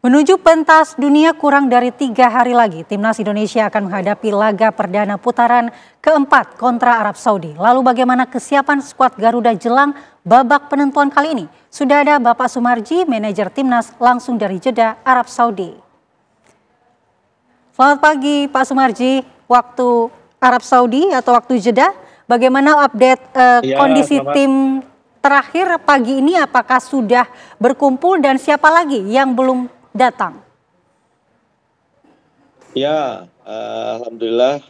Menuju pentas dunia kurang dari 3 hari lagi, Timnas Indonesia akan menghadapi laga perdana putaran keempat kontra Arab Saudi. Lalu bagaimana kesiapan skuad Garuda jelang babak penentuan kali ini? Sudah ada Bapak Sumarji, manajer Timnas langsung dari Jeddah, Arab Saudi. Selamat pagi Pak Sumarji, waktu Arab Saudi atau waktu Jeddah. Bagaimana update kondisi tim terakhir pagi ini? Apakah sudah berkumpul dan siapa lagi yang belum datang? Ya, alhamdulillah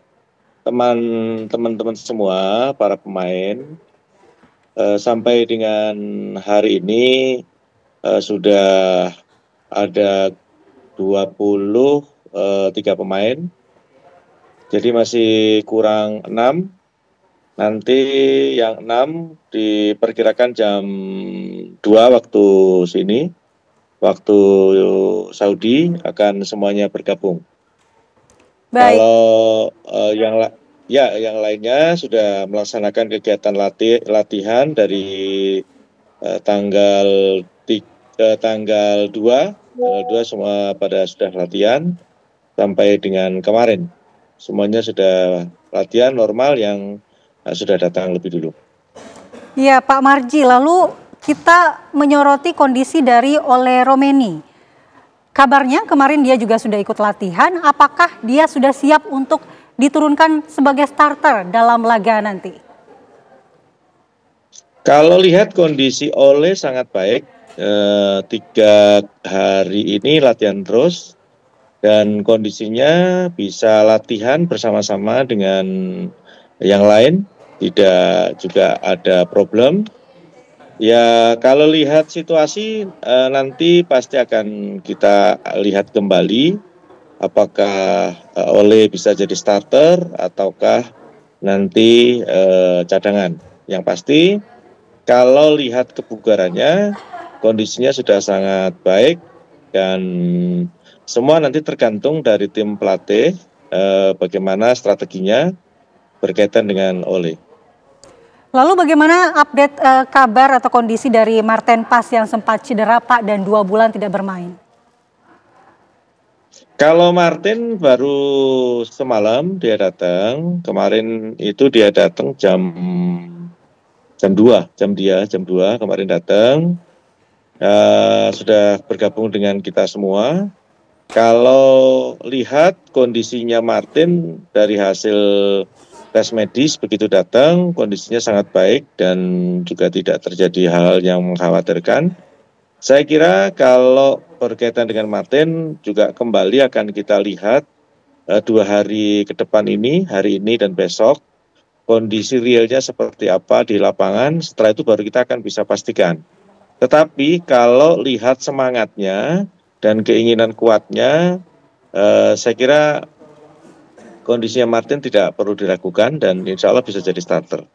teman-teman semua, para pemain sampai dengan hari ini sudah ada 23 pemain. Jadi masih kurang 6. Nanti yang 6 diperkirakan jam 2 waktu sini. Waktu Saudi akan semuanya bergabung. Baik. Kalau yang lainnya sudah melaksanakan kegiatan latihan dari tanggal 2 semua pada sudah latihan sampai dengan kemarin. Semuanya sudah latihan normal yang sudah datang lebih dulu. Ya Pak Marji, lalu kita menyoroti kondisi dari Ole Romeni. Kabarnya kemarin dia juga sudah ikut latihan. Apakah dia sudah siap untuk diturunkan sebagai starter dalam laga nanti? Kalau lihat kondisi Ole sangat baik. 3 hari ini latihan terus dan kondisinya bisa latihan bersama-sama dengan yang lain. Tidak juga ada problem. Ya, kalau lihat situasi nanti pasti akan kita lihat kembali apakah Ole bisa jadi starter ataukah nanti cadangan. Yang pasti kalau lihat kebugarannya, kondisinya sudah sangat baik dan semua nanti tergantung dari tim pelatih bagaimana strateginya berkaitan dengan Ole. Lalu bagaimana update kabar atau kondisi dari Marten Pas yang sempat cedera Pak dan 2 bulan tidak bermain? Kalau Martin baru semalam dia datang, kemarin itu dia datang jam 2 kemarin datang, sudah bergabung dengan kita semua. Kalau lihat kondisinya Martin dari hasil tes medis begitu datang, kondisinya sangat baik dan juga tidak terjadi hal yang mengkhawatirkan. Saya kira kalau berkaitan dengan Martin juga kembali akan kita lihat 2 hari ke depan ini, hari ini dan besok, kondisi realnya seperti apa di lapangan. Setelah itu baru kita akan bisa pastikan. Tetapi kalau lihat semangatnya dan keinginan kuatnya, saya kira kondisinya Martin tidak perlu diragukan dan insya Allah bisa jadi starter.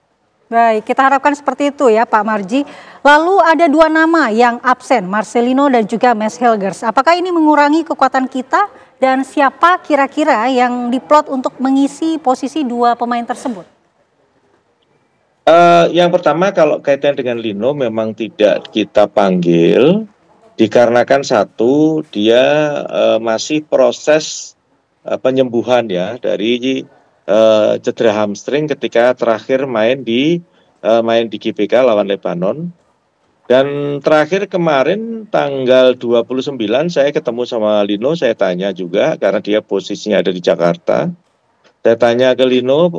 Baik, kita harapkan seperti itu ya Pak Marji. Lalu ada 2 nama yang absen, Marcelino dan juga Mads Helgers. Apakah ini mengurangi kekuatan kita dan siapa kira-kira yang diplot untuk mengisi posisi 2 pemain tersebut? Yang pertama kalau kaitan dengan Lino memang tidak kita panggil dikarenakan satu dia masih proses penyembuhan ya dari cedera hamstring ketika terakhir main di GBK lawan Lebanon. Dan terakhir kemarin tanggal 29 saya ketemu sama Lino, saya tanya juga karena dia posisinya ada di Jakarta. Saya tanya ke Lino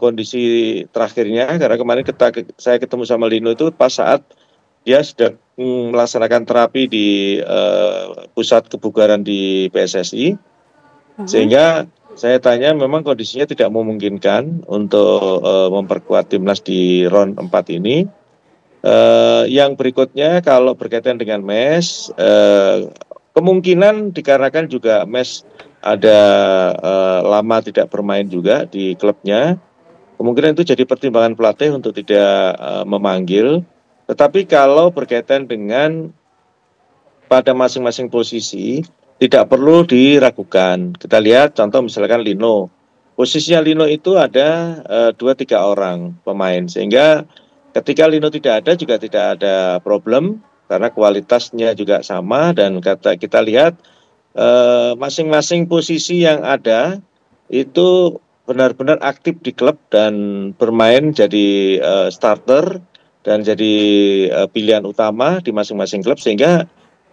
kondisi terakhirnya karena kemarin saya ketemu sama Lino itu pas saat dia sedang melaksanakan terapi di pusat kebugaran di PSSI. Sehingga saya tanya memang kondisinya tidak memungkinkan untuk memperkuat timnas di round 4 ini. Yang berikutnya kalau berkaitan dengan Mes, kemungkinan dikarenakan juga Mes ada lama tidak bermain juga di klubnya. Kemungkinan itu jadi pertimbangan pelatih untuk tidak memanggil. Tetapi kalau berkaitan dengan pada masing-masing posisi, tidak perlu diragukan. Kita lihat contoh misalkan Lino. Posisinya Lino itu ada 2-3 orang pemain. Sehingga ketika Lino tidak ada juga tidak ada problem. Karena kualitasnya juga sama dan kita lihat masing-masing posisi yang ada itu benar-benar aktif di klub dan bermain jadi starter dan jadi pilihan utama di masing-masing klub, sehingga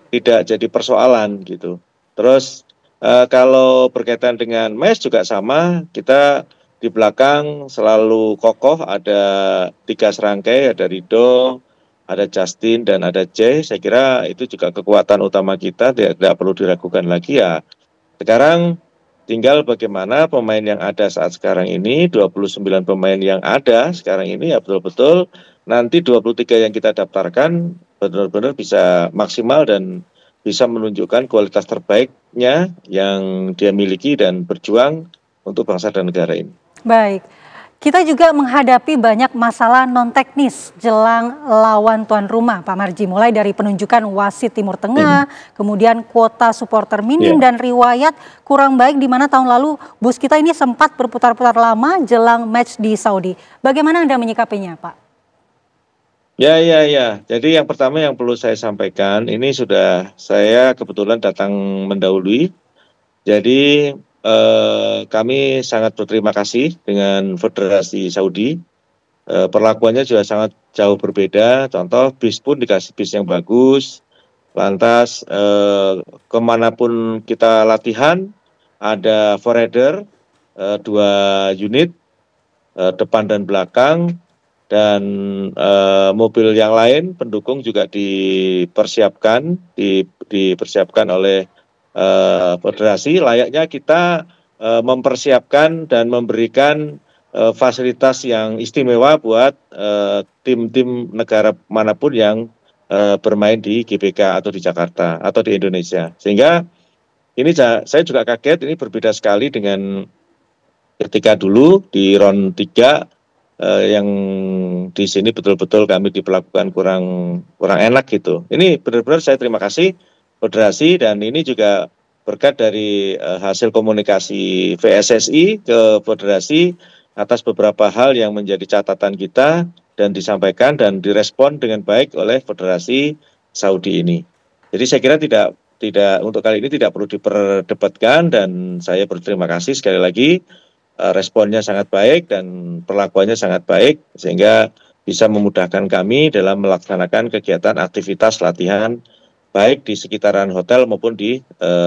tidak jadi persoalan gitu. Terus kalau berkaitan dengan match juga sama, kita di belakang selalu kokoh, ada 3 serangkai, ada Rido, ada Justin, dan ada Jay. Saya kira itu juga kekuatan utama kita, tidak perlu diragukan lagi ya. Sekarang tinggal bagaimana pemain yang ada saat sekarang ini, 29 pemain yang ada sekarang ini ya betul-betul nanti 23 yang kita daftarkan benar-benar bisa maksimal dan bisa menunjukkan kualitas terbaiknya yang dia miliki dan berjuang untuk bangsa dan negara ini. Baik. Kita juga menghadapi banyak masalah non-teknis jelang lawan tuan rumah, Pak Marji. Mulai dari penunjukan wasit Timur Tengah, kemudian kuota supporter minim, dan riwayat kurang baik di mana tahun lalu bus kita ini sempat berputar-putar lama jelang match di Saudi. Bagaimana Anda menyikapinya, Pak? Ya. Jadi yang pertama yang perlu saya sampaikan, ini sudah saya kebetulan datang mendahului. Jadi kami sangat berterima kasih dengan Federasi Saudi. Perlakuannya juga sangat jauh berbeda. Contoh bis pun dikasih bis yang bagus. Lantas kemanapun kita latihan ada forwarder 2 unit depan dan belakang, dan mobil yang lain pendukung juga dipersiapkan oleh federasi. Layaknya kita mempersiapkan dan memberikan fasilitas yang istimewa buat tim-tim negara manapun yang bermain di GBK atau di Jakarta atau di Indonesia. Sehingga ini saya juga kaget, ini berbeda sekali dengan ketika dulu di round 3 yang di sini betul-betul kami diperlakukan kurang enak gitu. Ini benar-benar saya terima kasih Federasi, dan ini juga berkat dari hasil komunikasi VSSI ke Federasi atas beberapa hal yang menjadi catatan kita dan disampaikan dan direspon dengan baik oleh Federasi Saudi ini. Jadi saya kira tidak untuk kali ini tidak perlu diperdebatkan, dan saya berterima kasih sekali lagi. Responnya sangat baik dan perlakuannya sangat baik, sehingga bisa memudahkan kami dalam melaksanakan kegiatan aktivitas latihan baik di sekitaran hotel maupun di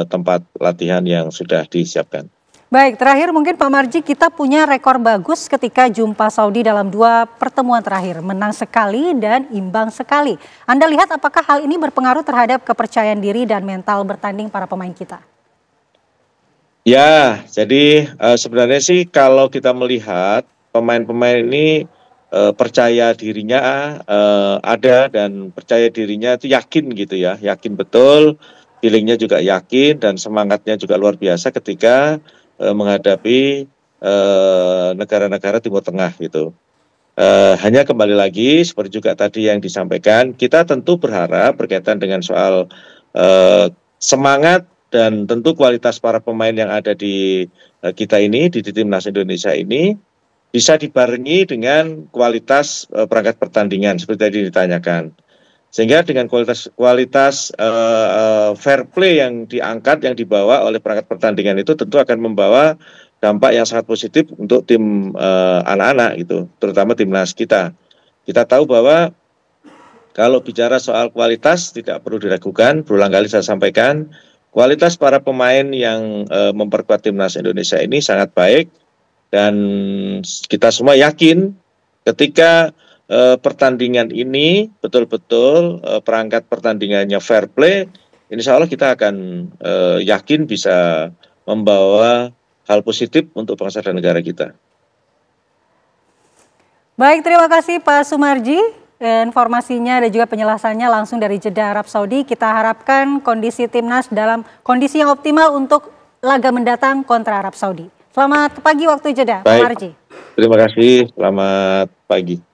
tempat latihan yang sudah disiapkan. Baik, terakhir mungkin Pak Marji, kita punya rekor bagus ketika jumpa Saudi dalam 2 pertemuan terakhir, menang sekali dan imbang sekali. Anda lihat apakah hal ini berpengaruh terhadap kepercayaan diri dan mental bertanding para pemain kita? Ya, jadi sebenarnya sih kalau kita melihat pemain-pemain ini percaya dirinya ada, dan percaya dirinya itu yakin gitu ya, yakin betul, feelingnya juga yakin, dan semangatnya juga luar biasa ketika menghadapi negara-negara Timur Tengah gitu. Hanya kembali lagi seperti juga tadi yang disampaikan, kita tentu berharap berkaitan dengan soal semangat dan tentu kualitas para pemain yang ada di kita ini, di Timnas Indonesia ini, bisa dibarengi dengan kualitas perangkat pertandingan seperti tadi ditanyakan. Sehingga dengan kualitas fair play yang diangkat, yang dibawa oleh perangkat pertandingan itu tentu akan membawa dampak yang sangat positif untuk tim anak-anak gitu, terutama timnas kita. Kita tahu bahwa kalau bicara soal kualitas tidak perlu diragukan, berulang kali saya sampaikan, kualitas para pemain yang memperkuat timnas Indonesia ini sangat baik, dan kita semua yakin ketika pertandingan ini betul-betul perangkat pertandingannya fair play, insya Allah kita akan yakin bisa membawa hal positif untuk bangsa dan negara kita. Baik, terima kasih Pak Sumarji. Informasinya dan juga penjelasannya langsung dari Jeddah, Arab Saudi. Kita harapkan kondisi timnas dalam kondisi yang optimal untuk laga mendatang kontra Arab Saudi. Selamat pagi waktu Jeddah, Pak Marji. Terima kasih, selamat pagi.